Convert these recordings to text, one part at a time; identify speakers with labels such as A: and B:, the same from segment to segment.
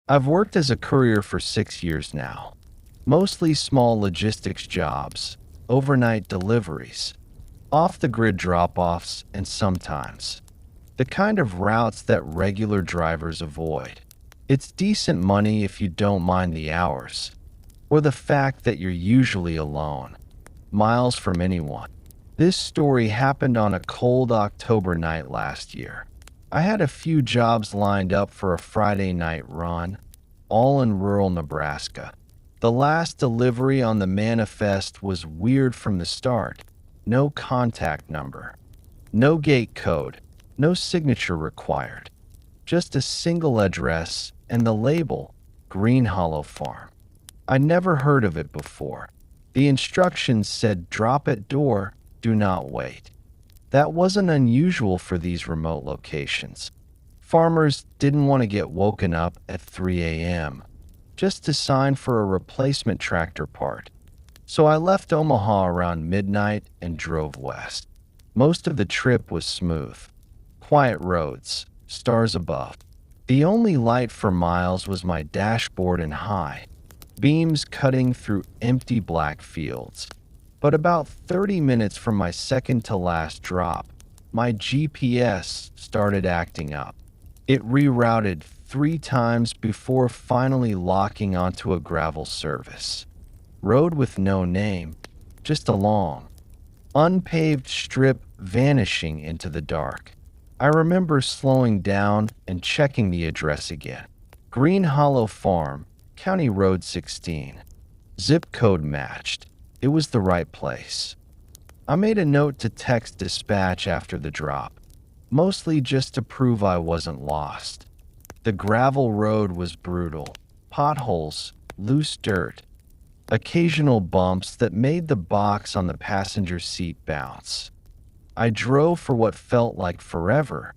A: I've worked as a courier for 6 years now, mostly small logistics jobs, overnight deliveries, off the grid drop offs, and sometimes the kind of routes that regular drivers avoid. It's decent money if you don't mind the hours, or the fact that you're usually alone, miles from anyone. This story happened on a cold October night last year. I had a few jobs lined up for a Friday night run, all in rural Nebraska. The last delivery on the manifest was weird from the start. No contact number, no gate code, no signature required. Just a single address and the label, Green Hollow Farm. I never heard of it before. The instructions said drop at door, do not wait. That wasn't unusual for these remote locations. Farmers didn't want to get woken up at 3 a.m. just to sign for a replacement tractor part. So I left Omaha around midnight and drove west. Most of the trip was smooth. Quiet roads, stars above. The only light for miles was my dashboard and high beams cutting through empty black fields. But about 30 minutes from my second to last drop, my GPS started acting up. It rerouted 3 times before finally locking onto a gravel surface. Road with no name, just a long, unpaved strip vanishing into the dark. I remember slowing down and checking the address again. Green Hollow Farm, County Road 16. Zip code matched. It was the right place. I made a note to text dispatch after the drop, mostly just to prove I wasn't lost. The gravel road was brutal. Potholes, loose dirt, occasional bumps that made the box on the passenger seat bounce. I drove for what felt like forever,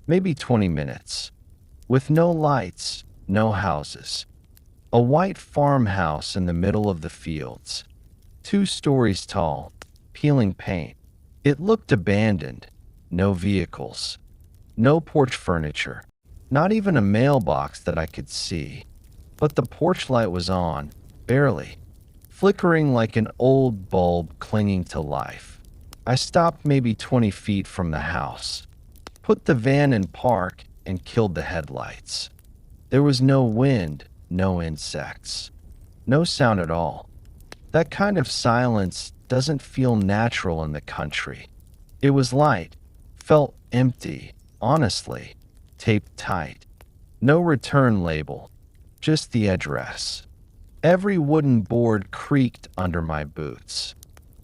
A: maybe 20 minutes, with no lights, no houses. A white farmhouse in the middle of the fields, 2 stories tall, peeling paint. It looked abandoned. No vehicles, no porch furniture, not even a mailbox that I could see. But the porch light was on, barely, flickering like an old bulb clinging to life. I stopped maybe 20 feet from the house, put the van in park, and killed the headlights. There was no wind, no insects, no sound at all. That kind of silence doesn't feel natural in the country. It was light, felt empty, honestly, taped tight. No return label, just the address. Every wooden board creaked under my boots,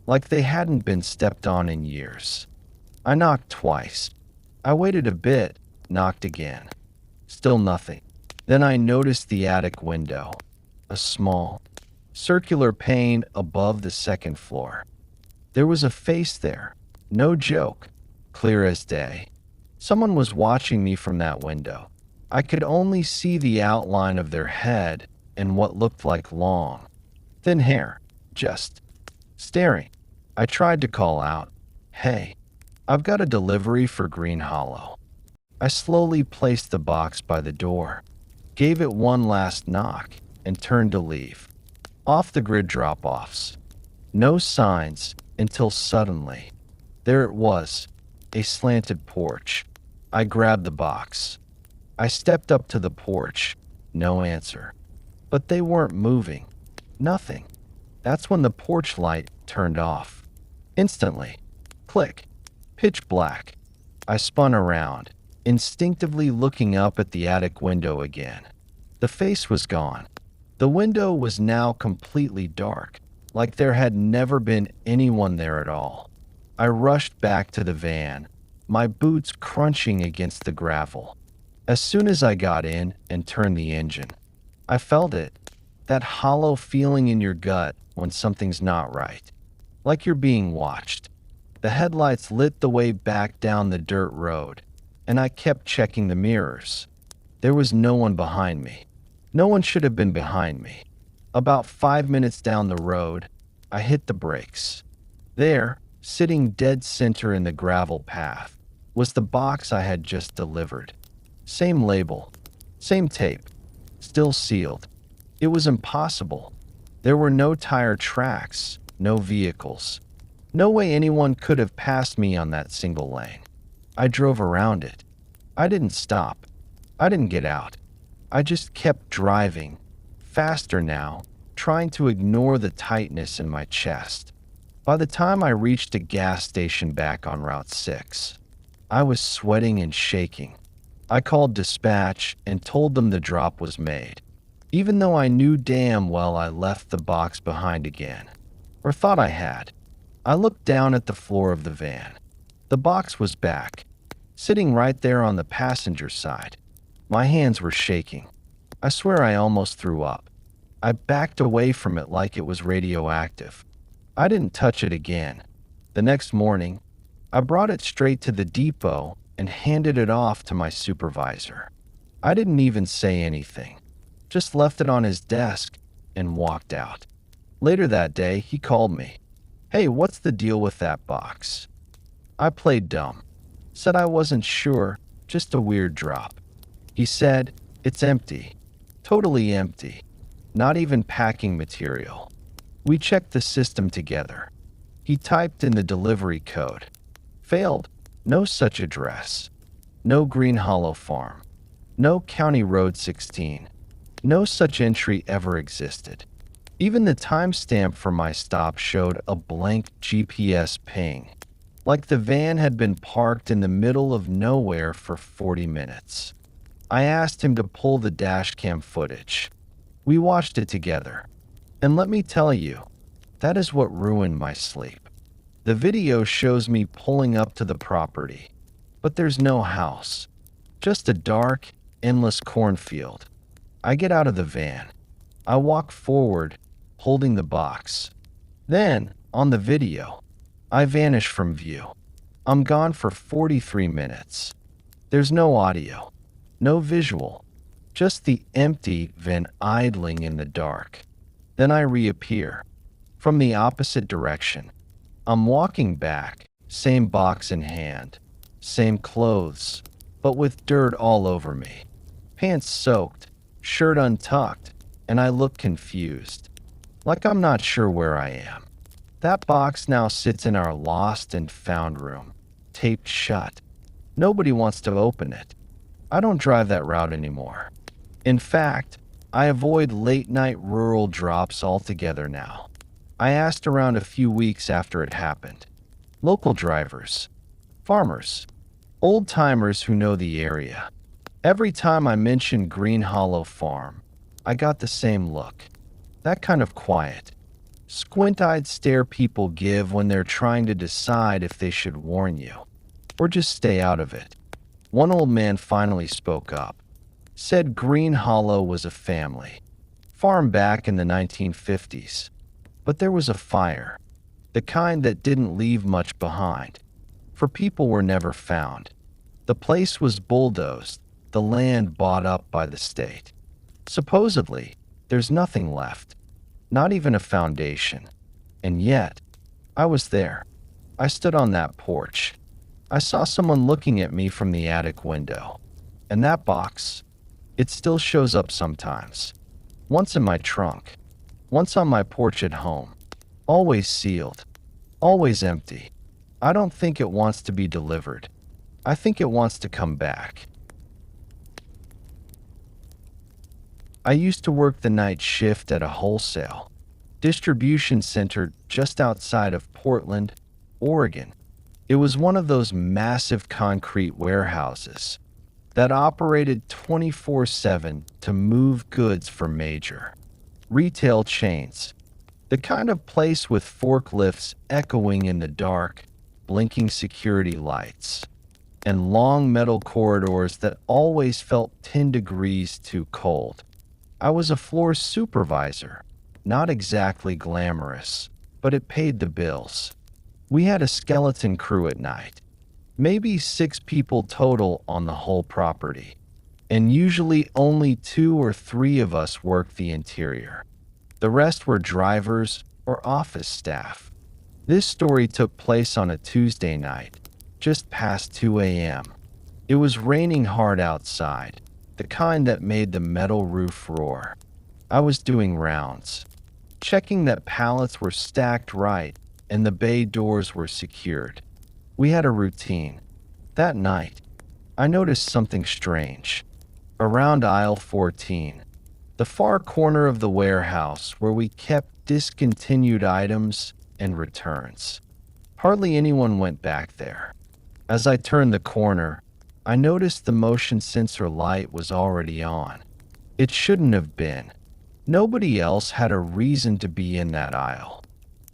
A: like they hadn't been stepped on in years. I knocked twice. I waited a bit, knocked again. Still nothing. Then I noticed the attic window, a small, circular pane above the second floor. There was a face there, no joke, clear as day. Someone was watching me from that window. I could only see the outline of their head and what looked like long, thin hair, just staring. I tried to call out, "Hey, I've got a delivery for Green Hollow." I slowly placed the box by the door, gave it one last knock, and turned to leave. Off the grid drop-offs. No signs until suddenly, there it was, a slanted porch. I grabbed the box. I stepped up to the porch. No answer. But they weren't moving. Nothing. That's when the porch light turned off. Instantly. Click. Pitch black. I spun around, instinctively looking up at the attic window again. The face was gone. The window was now completely dark, like there had never been anyone there at all. I rushed back to the van, my boots crunching against the gravel. As soon as I got in and turned the engine, I felt it, that hollow feeling in your gut when something's not right, like you're being watched. The headlights lit the way back down the dirt road, and I kept checking the mirrors. There was no one behind me. No one should have been behind me. About 5 minutes down the road, I hit the brakes. There, sitting dead center in the gravel path, was the box I had just delivered. Same label, same tape, still sealed. It was impossible. There were no tire tracks, no vehicles. No way anyone could have passed me on that single lane. I drove around it. I didn't stop. I didn't get out. I just kept driving, faster now, trying to ignore the tightness in my chest. By the time I reached a gas station back on Route 6, I was sweating and shaking. I called dispatch and told them the drop was made, even though I knew damn well I left the box behind again, or thought I had. I looked down at the floor of the van. The box was back, sitting right there on the passenger side. My hands were shaking. I swear I almost threw up. I backed away from it like it was radioactive. I didn't touch it again. The next morning, I brought it straight to the depot and handed it off to my supervisor. I didn't even say anything, just left it on his desk and walked out. Later that day, he called me. "Hey, what's the deal with that box?" I played dumb. Said I wasn't sure, just a weird drop. He said, "It's empty. Totally empty. Not even packing material." We checked the system together. He typed in the delivery code. Failed. No such address. No Green Hollow Farm. No County Road 16. No such entry ever existed. Even the timestamp for my stop showed a blank GPS ping, like the van had been parked in the middle of nowhere for 40 minutes. I asked him to pull the dashcam footage. We watched it together. And let me tell you, that is what ruined my sleep. The video shows me pulling up to the property, but there's no house, just a dark, endless cornfield. I get out of the van. I walk forward, holding the box. Then, on the video, I vanish from view. I'm gone for 43 minutes. There's no audio, no visual, just the empty van idling in the dark. Then I reappear, from the opposite direction. I'm walking back, same box in hand, same clothes, but with dirt all over me. Pants soaked, shirt untucked, and I look confused, like I'm not sure where I am. That box now sits in our lost and found room, taped shut. Nobody wants to open it. I don't drive that route anymore. In fact, I avoid late-night rural drops altogether now. I asked around a few weeks after it happened. Local drivers, farmers, old-timers who know the area. Every time I mentioned Green Hollow Farm, I got the same look. That kind of quiet, squint-eyed stare people give when they're trying to decide if they should warn you, or just stay out of it. One old man finally spoke up. Said Green Hollow was a family farm back in the 1950s. But there was a fire, the kind that didn't leave much behind, for people were never found. The place was bulldozed, the land bought up by the state. Supposedly, there's nothing left, not even a foundation. And yet, I was there. I stood on that porch. I saw someone looking at me from the attic window. And that box, it still shows up sometimes. Once in my trunk, once on my porch at home. Always sealed, always empty. I don't think it wants to be delivered. I think it wants to come back. I used to work the night shift at a wholesale distribution center just outside of Portland, Oregon. It was one of those massive concrete warehouses that operated 24/7 to move goods for major retail chains. The kind of place with forklifts echoing in the dark, blinking security lights, and long metal corridors that always felt 10 degrees too cold. I was a floor supervisor, not exactly glamorous, but it paid the bills. We had a skeleton crew at night, maybe 6 people total on the whole property, and usually only 2 or 3 of us worked the interior. The rest were drivers or office staff. This story took place on a Tuesday night, just past 2 a.m. It was raining hard outside, the kind that made the metal roof roar. I was doing rounds, checking that pallets were stacked right and the bay doors were secured. We had a routine. That night, I noticed something strange. Around aisle 14, the far corner of the warehouse where we kept discontinued items and returns. Hardly anyone went back there. As I turned the corner, I noticed the motion sensor light was already on. It shouldn't have been. Nobody else had a reason to be in that aisle,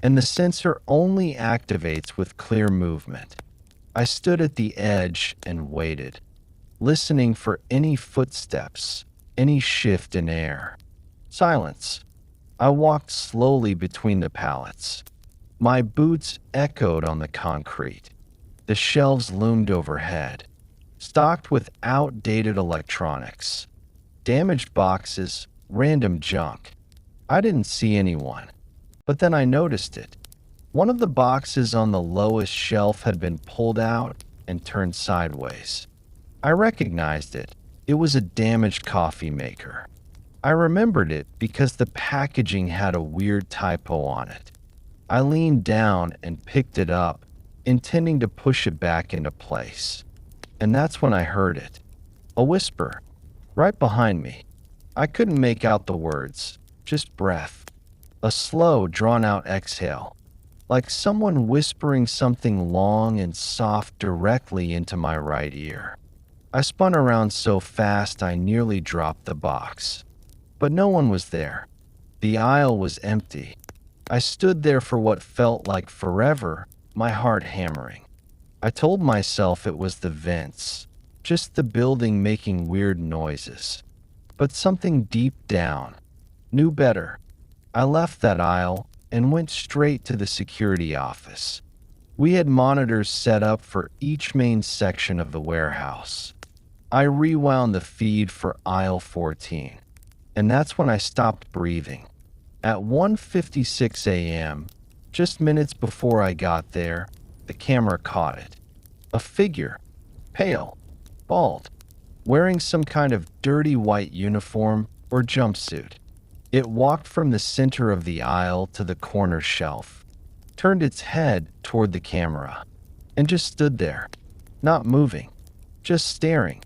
A: and the sensor only activates with clear movement. I stood at the edge and waited, listening for any footsteps, any shift in air. Silence. I walked slowly between the pallets. My boots echoed on the concrete. The shelves loomed overhead, stocked with outdated electronics, damaged boxes, random junk. I didn't see anyone, but then I noticed it. One of the boxes on the lowest shelf had been pulled out and turned sideways. I recognized it. It was a damaged coffee maker. I remembered it because the packaging had a weird typo on it. I leaned down and picked it up, intending to push it back into place. And that's when I heard it. A whisper, right behind me. I couldn't make out the words, just breath. A slow, drawn-out exhale, like someone whispering something long and soft directly into my right ear. I spun around so fast I nearly dropped the box. But no one was there. The aisle was empty. I stood there for what felt like forever, my heart hammering. I told myself it was the vents, just the building making weird noises. But something deep down knew better. I left that aisle and went straight to the security office. We had monitors set up for each main section of the warehouse. I rewound the feed for aisle 14, and that's when I stopped breathing. At 1:56 a.m., just minutes before I got there, the camera caught it. A figure, pale, bald, wearing some kind of dirty white uniform or jumpsuit. It walked from the center of the aisle to the corner shelf, turned its head toward the camera, and just stood there, not moving, just staring.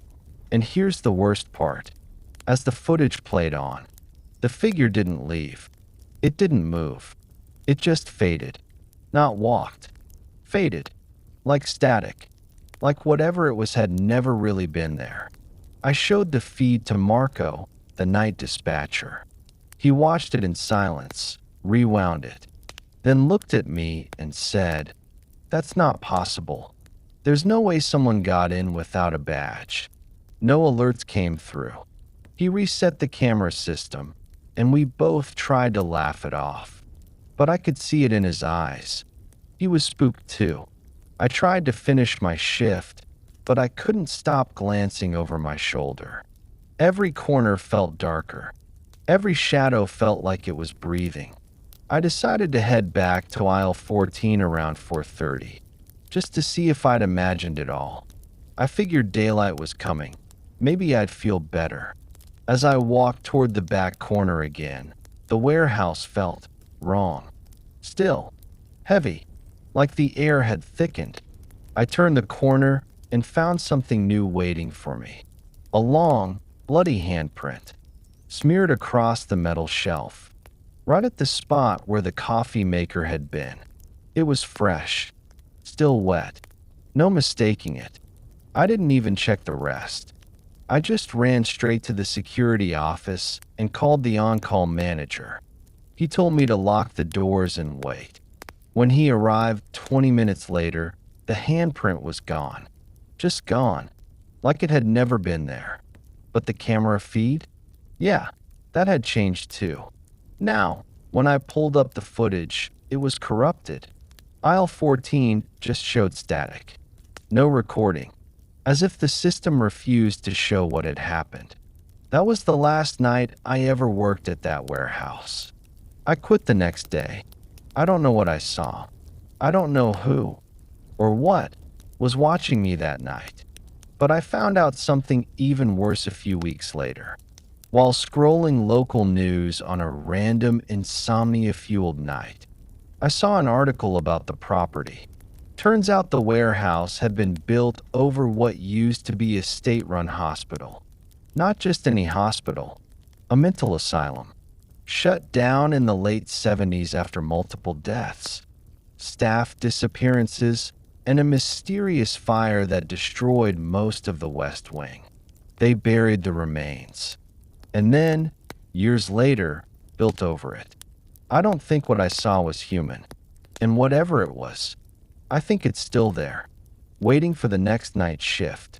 A: And here's the worst part. As the footage played on, the figure didn't leave. It didn't move. It just faded. Not walked. Faded. Like static. Like whatever it was had never really been there. I showed the feed to Marco, the night dispatcher. He watched it in silence, rewound it, then looked at me and said, "That's not possible. There's no way someone got in without a badge." No alerts came through. He reset the camera system, and we both tried to laugh it off. But I could see it in his eyes. He was spooked too. I tried to finish my shift, but I couldn't stop glancing over my shoulder. Every corner felt darker. Every shadow felt like it was breathing. I decided to head back to aisle 14 around 4:30, just to see if I'd imagined it all. I figured daylight was coming. Maybe I'd feel better. As I walked toward the back corner again, the warehouse felt wrong. Still, heavy, like the air had thickened. I turned the corner and found something new waiting for me. A long, bloody handprint, smeared across the metal shelf, right at the spot where the coffee maker had been. It was fresh, still wet, no mistaking it. I didn't even check the rest. I just ran straight to the security office and called the on-call manager. He told me to lock the doors and wait. When he arrived 20 minutes later, the handprint was gone. Just gone, like it had never been there. But the camera feed? Yeah, that had changed too. Now, when I pulled up the footage, it was corrupted. Aisle 14 just showed static. No recording. As if the system refused to show what had happened. That was the last night I ever worked at that warehouse. I quit the next day. I don't know what I saw. I don't know who or what was watching me that night. But I found out something even worse a few weeks later. While scrolling local news on a random insomnia-fueled night, I saw an article about the property. Turns out the warehouse had been built over what used to be a state-run hospital. Not just any hospital, a mental asylum. Shut down in the late 70s after multiple deaths, staff disappearances, and a mysterious fire that destroyed most of the West Wing. They buried the remains. And then, years later, built over it. I don't think what I saw was human. And whatever it was, I think it's still there, waiting for the next night shift.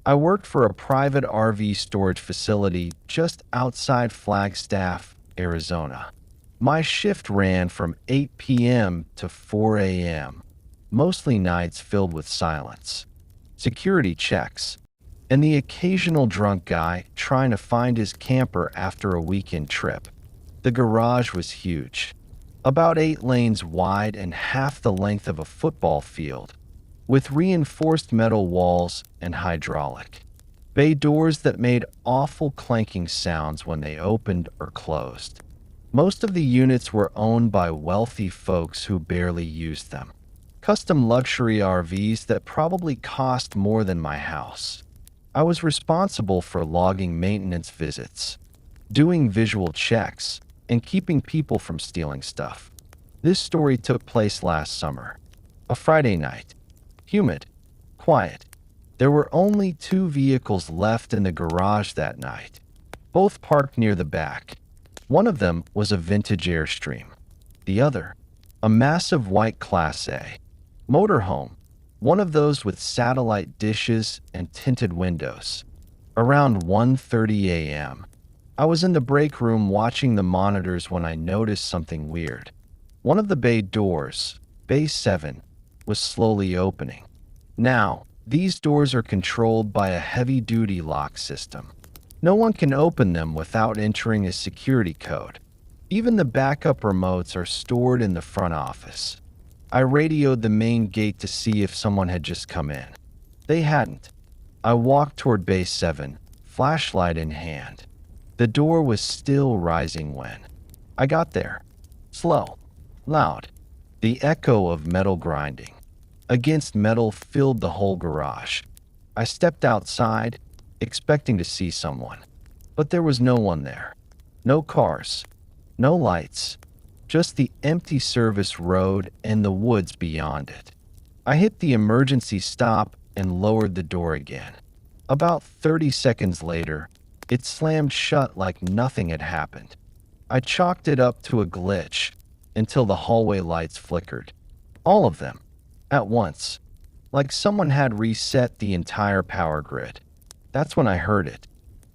A: I worked for a private RV storage facility just outside Flagstaff, Arizona. My shift ran from 8 p.m. to 4 a.m., mostly nights filled with silence, security checks, and the occasional drunk guy trying to find his camper after a weekend trip. The garage was huge, about 8 lanes wide and half the length of a football field, with reinforced metal walls and hydraulic bay doors that made awful clanking sounds when they opened or closed. Most of the units were owned by wealthy folks who barely used them. Custom luxury RVs that probably cost more than my house. I was responsible for logging maintenance visits, doing visual checks, and keeping people from stealing stuff. This story took place last summer. A Friday night. Humid. Quiet. There were only 2 vehicles left in the garage that night, both parked near the back. One of them was a vintage Airstream. The other, a massive white Class A motorhome, one of those with satellite dishes and tinted windows. Around 1:30 a.m., I was in the break room watching the monitors when I noticed something weird. One of the bay doors, Bay 7, was slowly opening. Now, these doors are controlled by a heavy-duty lock system. No one can open them without entering a security code. Even the backup remotes are stored in the front office. I radioed the main gate to see if someone had just come in. They hadn't. I walked toward Bay 7, flashlight in hand. The door was still rising when I got there. Slow, loud. The echo of metal grinding against metal filled the whole garage. I stepped outside, expecting to see someone. But there was no one there. No cars. No lights. Just the empty service road and the woods beyond it. I hit the emergency stop and lowered the door again. About 30 seconds later, it slammed shut like nothing had happened. I chalked it up to a glitch until the hallway lights flickered. All of them. At once. Like someone had reset the entire power grid. That's when I heard it.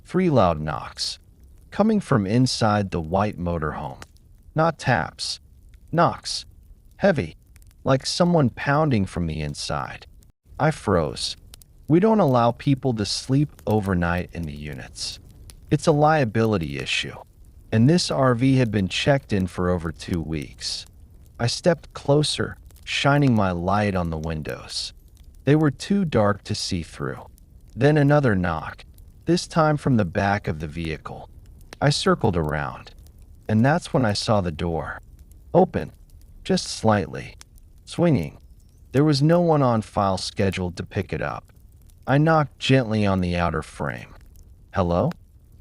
A: 3 loud knocks. Coming from inside the white motorhome. Not taps. Knocks. Heavy. Like someone pounding from the inside. I froze. We don't allow people to sleep overnight in the units. It's a liability issue. And this RV had been checked in for over 2 weeks. I stepped closer, shining my light on the windows. They were too dark to see through. Then another knock, this time from the back of the vehicle. I circled around, and that's when I saw the door. Open, just slightly. Swinging. There was no one on file scheduled to pick it up. I knocked gently on the outer frame. Hello?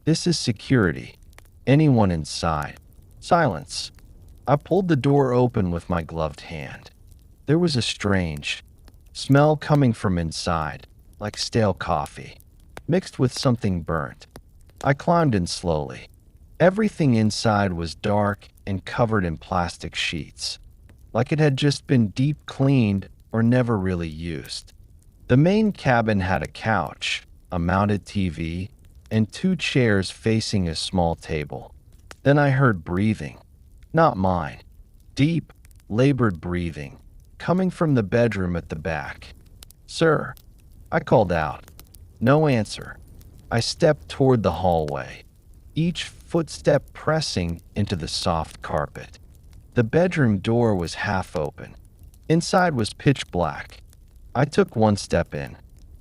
A: This is security. Anyone inside? Silence. I pulled the door open with my gloved hand. There was a strange smell coming from inside, like stale coffee, mixed with something burnt. I climbed in slowly. Everything inside was dark and covered in plastic sheets, like it had just been deep cleaned or never really used. The main cabin had a couch, a mounted TV, and 2 chairs facing a small table. Then I heard breathing. Not mine. Deep, labored breathing, coming from the bedroom at the back. "Sir," I called out. No answer. I stepped toward the hallway, each footstep pressing into the soft carpet. The bedroom door was half open. Inside was pitch black. I took one step in,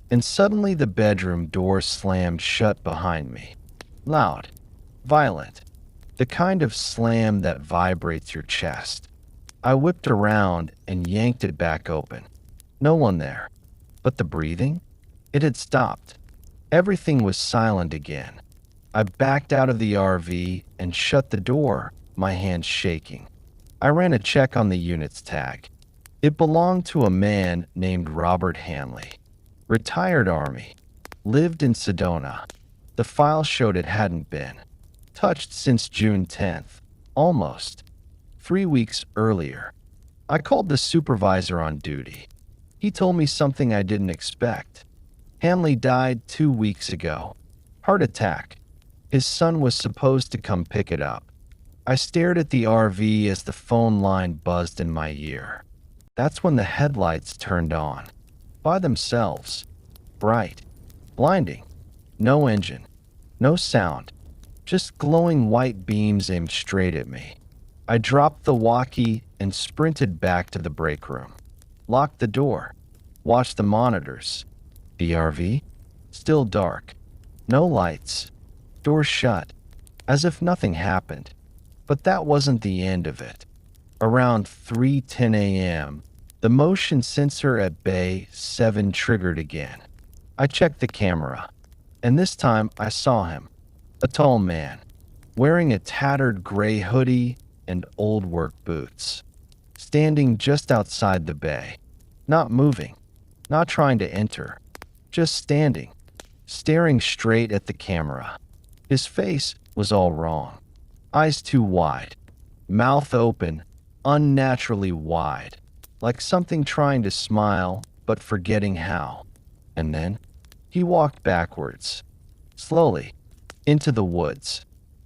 A: and suddenly the bedroom door slammed shut behind me. Loud, violent, the kind of slam that vibrates your chest. I whipped around and yanked it back open. No one there. But the breathing? It had stopped. Everything was silent again. I backed out of the RV and shut the door, my hands shaking. I ran a check on the unit's tag. It belonged to a man named Robert Hanley. Retired Army. Lived in Sedona. The file showed it hadn't been touched since June 10th. Almost. 3 weeks earlier. I called the supervisor on duty. He told me something I didn't expect. Hanley died 2 weeks ago. Heart attack. His son was supposed to come pick it up. I stared at the RV as the phone line buzzed in my ear. That's when the headlights turned on. By themselves. Bright. Blinding. No engine. No sound. Just glowing white beams aimed straight at me. I dropped the walkie and sprinted back to the break room. Locked the door. Watched the monitors. The RV? Still dark. No lights. Door shut. As if nothing happened. But that wasn't the end of it. Around 3:10 a.m., the motion sensor at Bay 7 triggered again. I checked the camera, and this time I saw him. A tall man, wearing a tattered gray hoodie and old work boots, standing just outside the bay, not moving, not trying to enter, just standing, staring straight at the camera. His face was all wrong. Eyes too wide, mouth open, unnaturally wide, like something trying to smile but forgetting how. And then he walked backwards, slowly, into the woods,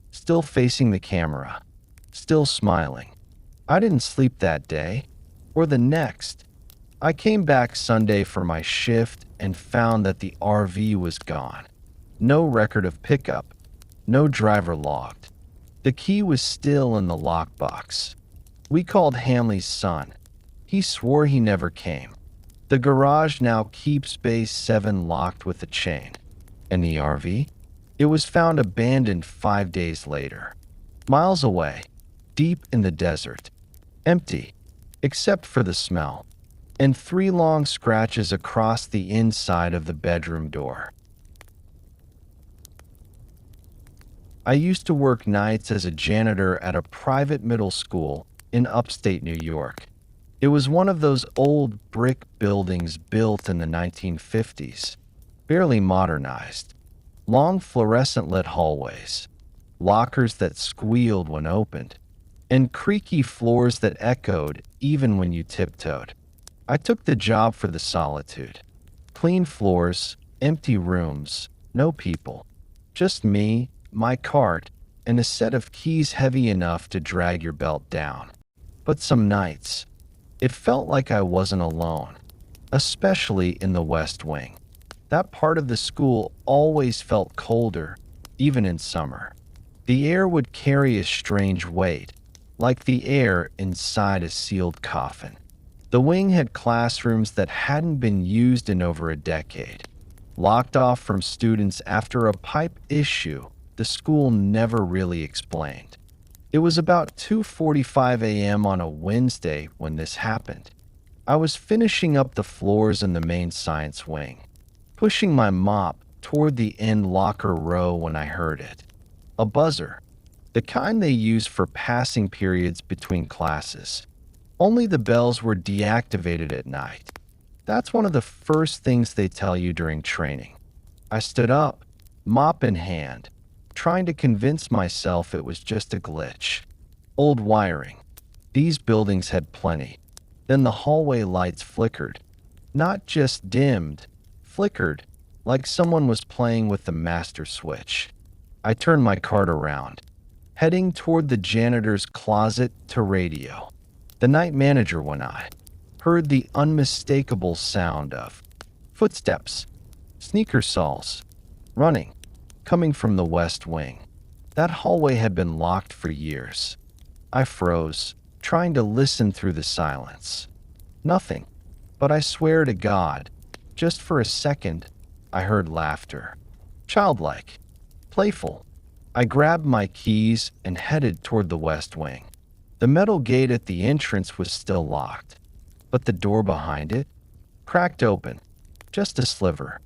A: still facing the camera, still smiling. I didn't sleep that day, or the next. I came back Sunday for my shift and found that the RV was gone. No record of pickup, no driver logged. The key was still in the lockbox. We called Hanley's son. He swore he never came. The garage now keeps Bay 7 locked with a chain. And the RV? It was found abandoned 5 days later. Miles away, deep in the desert. Empty, except for the smell. And 3 long scratches across the inside of the bedroom door. I used to work nights as a janitor at a private middle school in upstate New York. It was one of those old brick buildings built in the 1950s, barely modernized. Long fluorescent-lit hallways, lockers that squealed when opened, and creaky floors that echoed even when you tiptoed. I took the job for the solitude. Clean floors, empty rooms, no people. Just me, my cart, and a set of keys heavy enough to drag your belt down. But some nights, it felt like I wasn't alone, especially in the West Wing. That part of the school always felt colder, even in summer. The air would carry a strange weight, like the air inside a sealed coffin. The wing had classrooms that hadn't been used in over a decade, locked off from students after a pipe issue the school never really explained. It was about 2:45 a.m. on a Wednesday when this happened. I was finishing up the floors in the main science wing, pushing my mop toward the end locker row when I heard it. A buzzer, the kind they use for passing periods between classes. Only the bells were deactivated at night. That's one of the first things they tell you during training. I stood up, mop in hand, trying to convince myself it was just a glitch. Old wiring. These buildings had plenty. Then the hallway lights flickered. Not just dimmed, flickered, like someone was playing with the master switch. I turned my cart around, heading toward the janitor's closet to radio. The night manager, when I heard the unmistakable sound of footsteps, sneaker soles, running, coming from the West Wing. That hallway had been locked for years. I froze, trying to listen through the silence. Nothing. But I swear to God, just for a second, I heard laughter. Childlike, playful. I grabbed my keys and headed toward the west wing. The metal gate at the entrance was still locked, but the door behind it cracked open, just a sliver,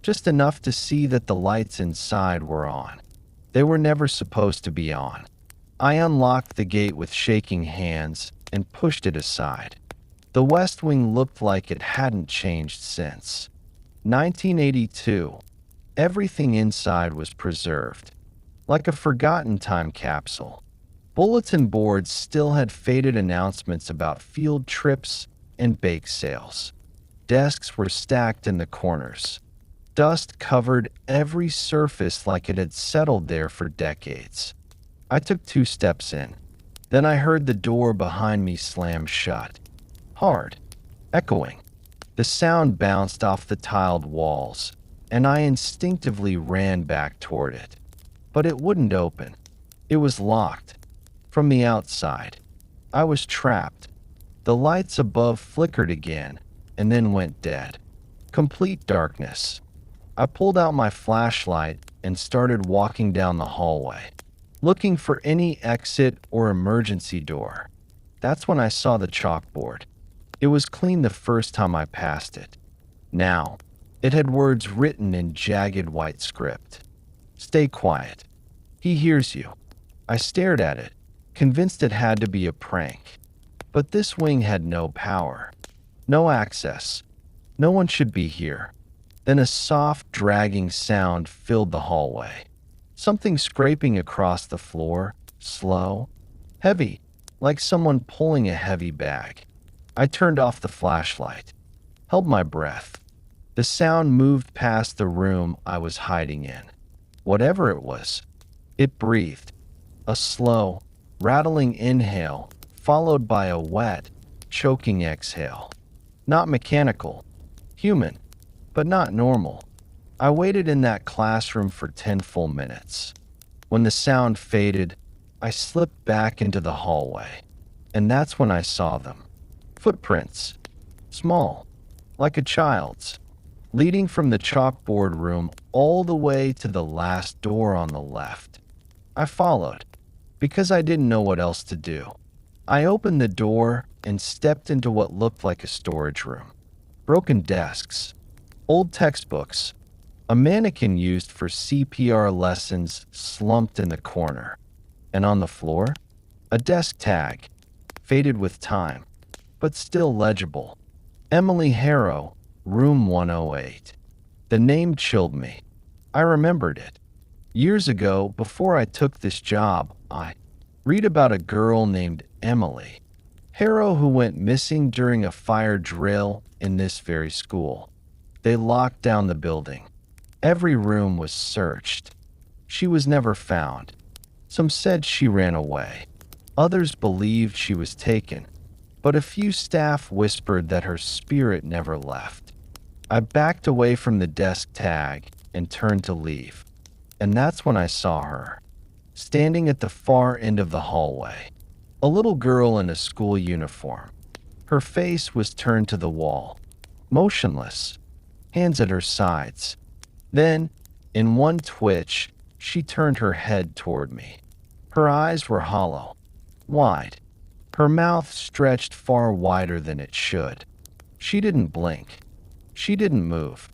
A: just enough to see that the lights inside were on. They were never supposed to be on. I unlocked the gate with shaking hands and pushed it aside. The West Wing looked like it hadn't changed since 1982. Everything inside was preserved, like a forgotten time capsule. Bulletin boards still had faded announcements about field trips and bake sales. Desks were stacked in the corners. Dust covered every surface like it had settled there for decades. I took 2 steps in. Then I heard the door behind me slam shut. Hard, echoing. The sound bounced off the tiled walls, and I instinctively ran back toward it. But it wouldn't open. It was locked. From the outside, I was trapped. The lights above flickered again, and then went dead. Complete darkness. I pulled out my flashlight and started walking down the hallway, looking for any exit or emergency door. That's when I saw the chalkboard. It was clean the first time I passed it. Now, it had words written in jagged white script. Stay quiet. He hears you. I stared at it, convinced it had to be a prank. But this wing had no power, no access. No one should be here. Then a soft, dragging sound filled the hallway. Something scraping across the floor, slow, heavy, like someone pulling a heavy bag. I turned off the flashlight, held my breath. The sound moved past the room I was hiding in. Whatever it was, it breathed. A slow, rattling inhale, followed by a wet, choking exhale. Not mechanical, human, but not normal. I waited in that classroom for 10 full minutes. When the sound faded, I slipped back into the hallway, and that's when I saw them. Footprints, small, like a child's, leading from the chalkboard room all the way to the last door on the left. I followed, because I didn't know what else to do. I opened the door and stepped into what looked like a storage room. Broken desks, old textbooks, a mannequin used for CPR lessons slumped in the corner, and on the floor, a desk tag, faded with time, but still legible. Emily Harrow, room 108. The name chilled me. I remembered it. Years ago, before I took this job, I read about a girl named Emily Harrow who went missing during a fire drill in this very school. They locked down the building. Every room was searched. She was never found. Some said she ran away. Others believed she was taken, but a few staff whispered that her spirit never left. I backed away from the desk tag and turned to leave, and that's when I saw her, standing at the far end of the hallway. A little girl in a school uniform. Her face was turned to the wall, motionless, hands at her sides. Then, in one twitch, she turned her head toward me. Her eyes were hollow, wide. Her mouth stretched far wider than it should. She didn't blink. She didn't move.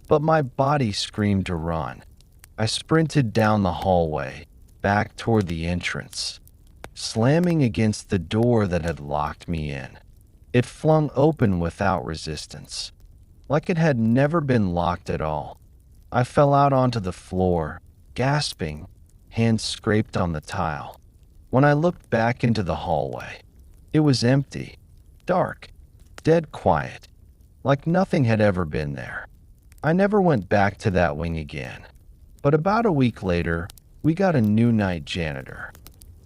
A: But my body screamed to run. I sprinted down the hallway, back toward the entrance, slamming against the door that had locked me in. It flung open without resistance, like it had never been locked at all. I fell out onto the floor, gasping, hands scraped on the tile. When I looked back into the hallway, it was empty, dark, dead quiet, like nothing had ever been there. I never went back to that wing again. But about a week later, we got a new night janitor.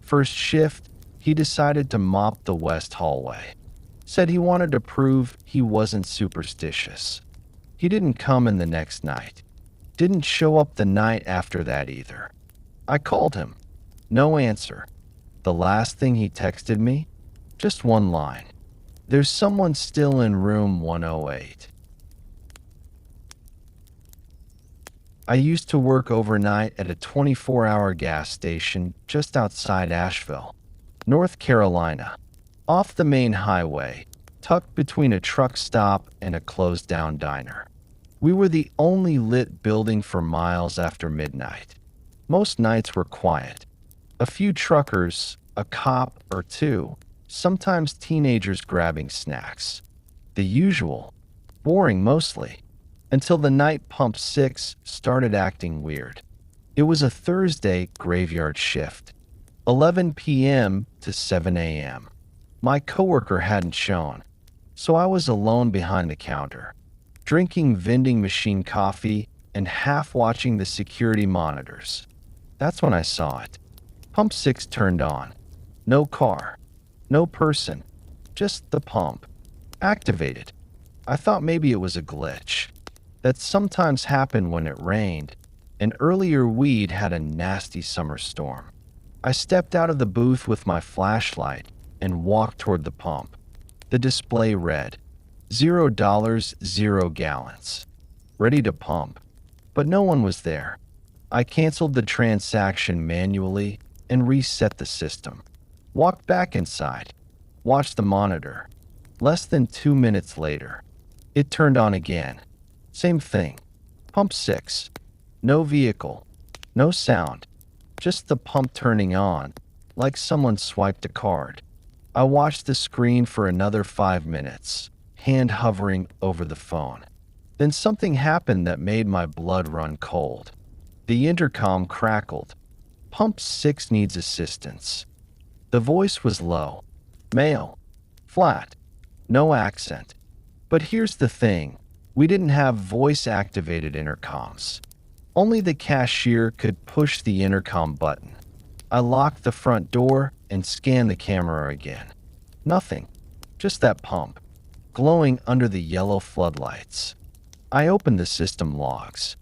A: First shift, he decided to mop the west hallway. Said he wanted to prove he wasn't superstitious. He didn't come in the next night. Didn't show up the night after that either. I called him. No answer. The last thing he texted me? Just one line. There's someone still in room 108. I used to work overnight at a 24-hour gas station just outside Asheville, North Carolina, off the main highway, tucked between a truck stop and a closed-down diner. We were the only lit building for miles after midnight. Most nights were quiet. A few truckers, a cop or two, sometimes teenagers grabbing snacks. The usual, boring mostly, until the night pump 6 started acting weird. It was a Thursday graveyard shift, 11 p.m. to 7 a.m. My coworker hadn't shown, so I was alone behind the counter, drinking vending machine coffee and half watching the security monitors. That's when I saw it. Pump 6 turned on. No car, no person, just the pump. Activated. I thought maybe it was a glitch. That sometimes happened when it rained, and earlier we'd had a nasty summer storm. I stepped out of the booth with my flashlight and walked toward the pump. The display read, $0, 0 gallons. Ready to pump. But no one was there. I canceled the transaction manually and reset the system. Walked back inside. Watched the monitor. Less than 2 minutes later, it turned on again. Same thing. Pump 6. No vehicle. No sound. Just the pump turning on, like someone swiped a card. I watched the screen for another 5 minutes, hand hovering over the phone. Then something happened that made my blood run cold. The intercom crackled. Pump 6 needs assistance. The voice was low. Male. Flat. No accent. But here's the thing. We didn't have voice-activated intercoms. Only the cashier could push the intercom button. I locked the front door and scanned the camera again. Nothing. Just that pump, glowing under the yellow floodlights. I opened the system logs.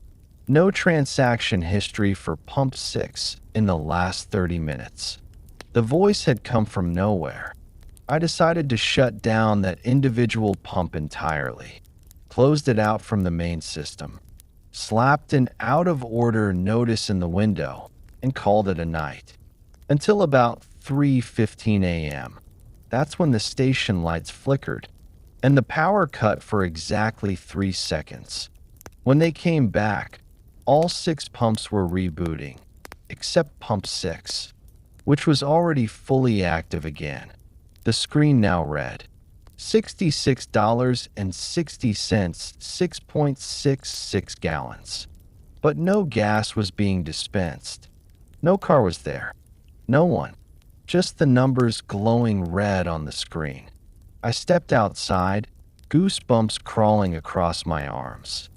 A: No transaction history for Pump 6 in the last 30 minutes. The voice had come from nowhere. I decided to shut down that individual pump entirely. Closed it out from the main system, slapped an out-of-order notice in the window, and called it a night. Until about 3:15 a.m. That's when the station lights flickered, and the power cut for exactly 3 seconds. When they came back, all 6 pumps were rebooting, except Pump 6, which was already fully active again. The screen now read, $66.60, 6.66 gallons. But no gas was being dispensed. No car was there. No one. Just the numbers glowing red on the screen. I stepped outside, goosebumps crawling across my arms.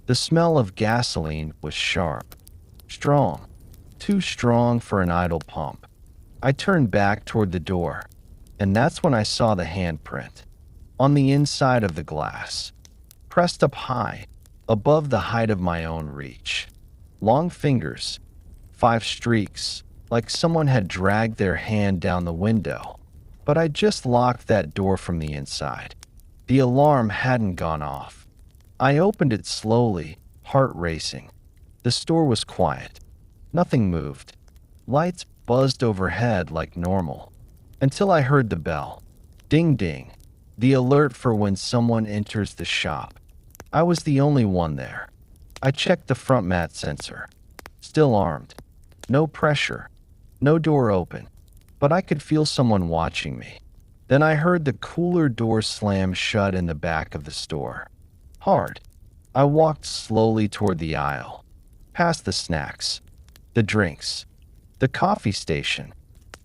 A: The smell of gasoline was sharp. Strong. Too strong for an idle pump. I turned back toward the door, and that's when I saw the handprint. On the inside of the glass, pressed up high, above the height of my own reach. Long fingers, 5 streaks, like someone had dragged their hand down the window. But I just locked that door from the inside. The alarm hadn't gone off. I opened it slowly, heart racing. The store was quiet. Nothing moved. Lights buzzed overhead like normal, until I heard the bell. Ding ding. The alert for when someone enters the shop. I was the only one there. I checked the front mat sensor. Still armed. No pressure. No door open. But I could feel someone watching me. Then I heard the cooler door slam shut in the back of the store. Hard. I walked slowly toward the aisle. Past the snacks. The drinks. The coffee station.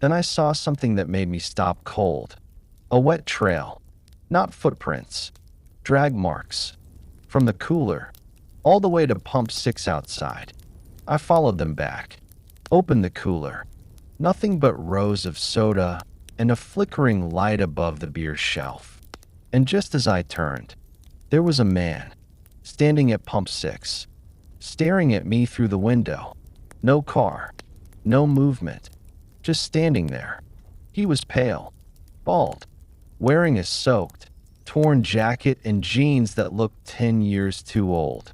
A: Then I saw something that made me stop cold. A wet trail. Not footprints, drag marks. From the cooler, all the way to Pump 6 outside. I followed them back. Opened the cooler. Nothing but rows of soda and a flickering light above the beer shelf. And just as I turned, there was a man, standing at Pump 6, staring at me through the window. No car, no movement, just standing there. He was pale, bald, wearing a soaked, torn jacket and jeans that looked 10 years too old.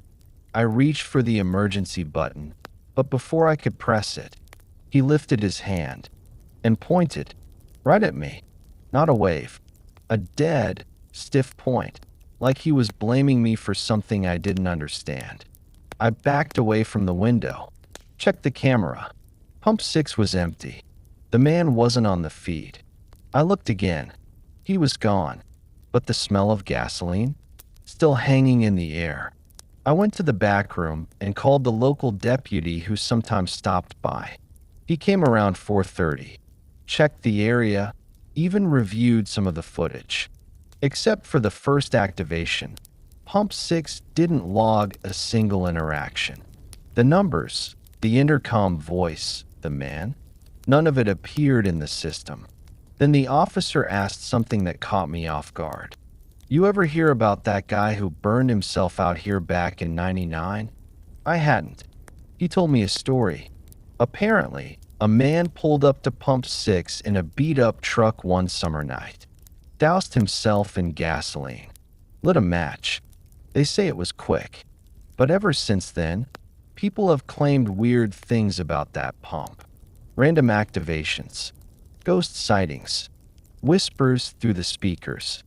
A: I reached for the emergency button, but before I could press it, he lifted his hand and pointed right at me. Not a wave, a dead, stiff point, like he was blaming me for something I didn't understand. I backed away from the window, checked the camera. Pump 6 was empty. The man wasn't on the feed. I looked again. He was gone, but the smell of gasoline still hanging in the air. I went to the back room and called the local deputy who sometimes stopped by. He came around 4:30, checked the area, even reviewed some of the footage. Except for the first activation, Pump 6 didn't log a single interaction. The numbers, the intercom voice, the man, none of it appeared in the system. Then the officer asked something that caught me off guard. You ever hear about that guy who burned himself out here back in '99? I hadn't. He told me a story. Apparently, a man pulled up to Pump 6 in a beat-up truck one summer night, doused himself in gasoline, lit a match. They say it was quick. But ever since then, people have claimed weird things about that pump. Random activations, ghost sightings, whispers through the speakers.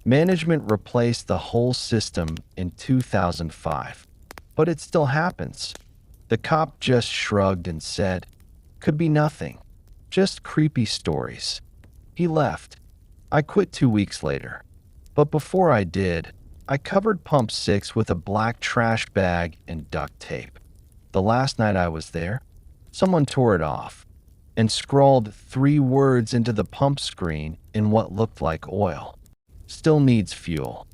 A: Management replaced the whole system in 2005, but it still happens. The cop just shrugged and said, "Could be nothing, just creepy stories." He left. I quit 2 weeks later, but before I did, I covered Pump 6 with a black trash bag and duct tape. The last night I was there, someone tore it off and scrawled 3 words into the pump screen in what looked like oil. Still needs fuel.